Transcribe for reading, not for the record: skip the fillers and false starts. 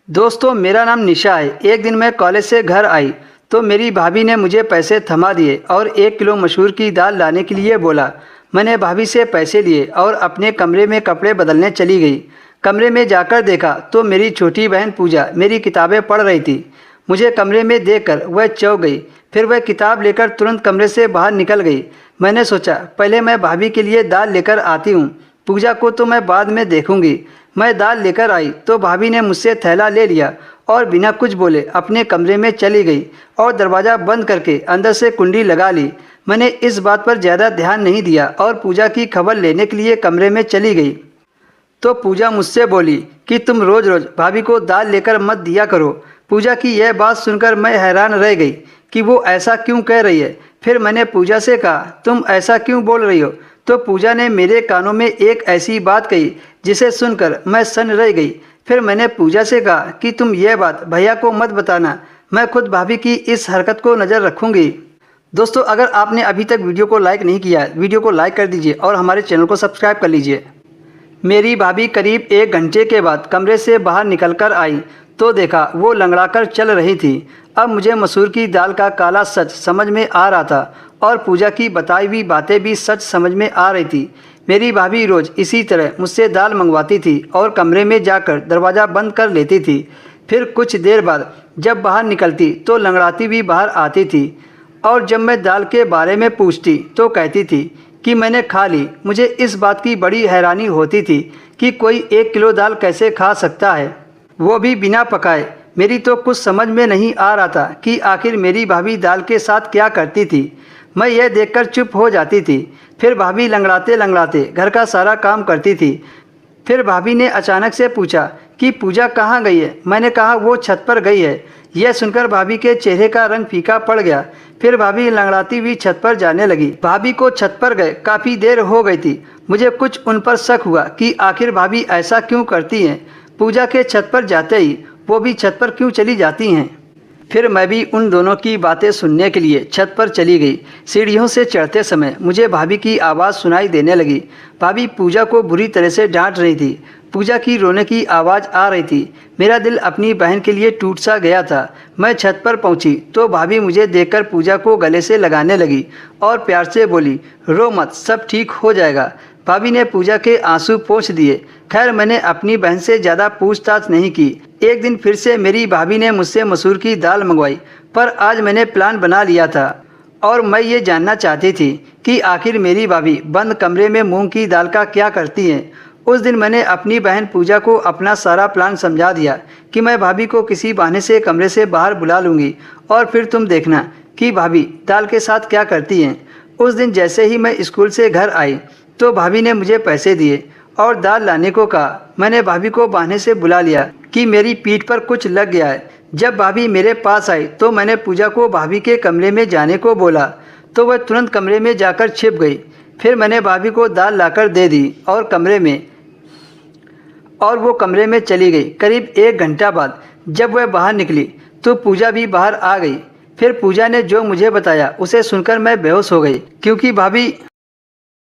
दोस्तों, मेरा नाम निशा है। एक दिन मैं कॉलेज से घर आई तो मेरी भाभी ने मुझे पैसे थमा दिए और 1 किलो मसूर की दाल लाने के लिए बोला। मैंने भाभी से पैसे लिए और अपने कमरे में कपड़े बदलने चली गई। कमरे में जाकर देखा तो मेरी छोटी बहन पूजा मेरी किताबें पढ़ रही थी। मुझे कमरे में देखकर वह चौंक गई। फिर वह किताब लेकर तुरंत कमरे से बाहर निकल गई। मैंने सोचा पहले मैं भाभी के लिए दाल लेकर आती हूँ, पूजा को तो मैं बाद में देखूंगी। मैं दाल लेकर आई तो भाभी ने मुझसे थैला ले लिया और बिना कुछ बोले अपने कमरे में चली गई और दरवाज़ा बंद करके अंदर से कुंडी लगा ली। मैंने इस बात पर ज़्यादा ध्यान नहीं दिया और पूजा की खबर लेने के लिए कमरे में चली गई तो पूजा मुझसे बोली कि तुम रोज़ रोज़ भाभी को दाल लेकर मत दिया करो। पूजा की यह बात सुनकर मैं हैरान रह गई कि वो ऐसा क्यों कह रही है। फिर मैंने पूजा से कहा, तुम ऐसा क्यों बोल रही हो? तो पूजा ने मेरे कानों में एक ऐसी बात कही जिसे सुनकर मैं सन्न रह गई। फिर मैंने पूजा से कहा कि तुम यह बात भैया को मत बताना, मैं खुद भाभी की इस हरकत को नज़र रखूंगी। दोस्तों, अगर आपने अभी तक वीडियो को लाइक नहीं किया है, वीडियो को लाइक कर दीजिए और हमारे चैनल को सब्सक्राइब कर लीजिए। मेरी भाभी करीब 1 घंटे के बाद कमरे से बाहर निकलकर आई तो देखा वो लंगड़ाकर चल रही थी। अब मुझे मसूर की दाल का काला सच समझ में आ रहा था और पूजा की बताई हुई बातें भी सच समझ में आ रही थी। मेरी भाभी रोज़ इसी तरह मुझसे दाल मंगवाती थी और कमरे में जाकर दरवाज़ा बंद कर लेती थी। फिर कुछ देर बाद जब बाहर निकलती तो लंगड़ाती भी बाहर आती थी और जब मैं दाल के बारे में पूछती तो कहती थी कि मैंने खा ली। मुझे इस बात की बड़ी हैरानी होती थी कि कोई 1 किलो दाल कैसे खा सकता है, वो भी बिना पकाए। मेरी तो कुछ समझ में नहीं आ रहा था कि आखिर मेरी भाभी दाल के साथ क्या करती थी। मैं यह देखकर चुप हो जाती थी। फिर भाभी लंगड़ाते लंगड़ाते घर का सारा काम करती थी। फिर भाभी ने अचानक से पूछा कि पूजा कहाँ गई है? मैंने कहा वो छत पर गई है। यह सुनकर भाभी के चेहरे का रंग फीका पड़ गया। फिर भाभी लंगड़ाती हुई छत पर जाने लगी। भाभी को छत पर गए काफ़ी देर हो गई थी। मुझे कुछ उन पर शक हुआ कि आखिर भाभी ऐसा क्यों करती हैं। पूजा के छत पर जाते ही वो भी छत पर क्यों चली जाती हैं। फिर मैं भी उन दोनों की बातें सुनने के लिए छत पर चली गई। सीढ़ियों से चढ़ते समय मुझे भाभी की आवाज़ सुनाई देने लगी। भाभी पूजा को बुरी तरह से डांट रही थी। पूजा की रोने की आवाज़ आ रही थी। मेरा दिल अपनी बहन के लिए टूट सा गया था। मैं छत पर पहुंची तो भाभी मुझे देखकर पूजा को गले से लगाने लगी और प्यार से बोली, रो मत, सब ठीक हो जाएगा। भाभी ने पूजा के आंसू पोंछ दिए। खैर, मैंने अपनी बहन से ज़्यादा पूछताछ नहीं की। एक दिन फिर से मेरी भाभी ने मुझसे मसूर की दाल मंगवाई, पर आज मैंने प्लान बना लिया था और मैं ये जानना चाहती थी कि आखिर मेरी भाभी बंद कमरे में मूंग की दाल का क्या करती हैं। उस दिन मैंने अपनी बहन पूजा को अपना सारा प्लान समझा दिया कि मैं भाभी को किसी बहाने से कमरे से बाहर बुला लूँगी और फिर तुम देखना कि भाभी दाल के साथ क्या करती हैं। उस दिन जैसे ही मैं स्कूल से घर आई तो भाभी ने मुझे पैसे दिए और दाल लाने को कहा। मैंने भाभी को बहाने से बुला लिया कि मेरी पीठ पर कुछ लग गया है। जब भाभी मेरे पास आई तो मैंने पूजा को भाभी के कमरे में जाने को बोला तो वह तुरंत कमरे में जाकर छिप गई। फिर मैंने भाभी को दाल लाकर दे दी और वो कमरे में चली गई। करीब 1 घंटा बाद जब वह बाहर निकली तो पूजा भी बाहर आ गई। फिर पूजा ने जो मुझे बताया उसे सुनकर मैं बेहोश हो गई, क्योंकि भाभी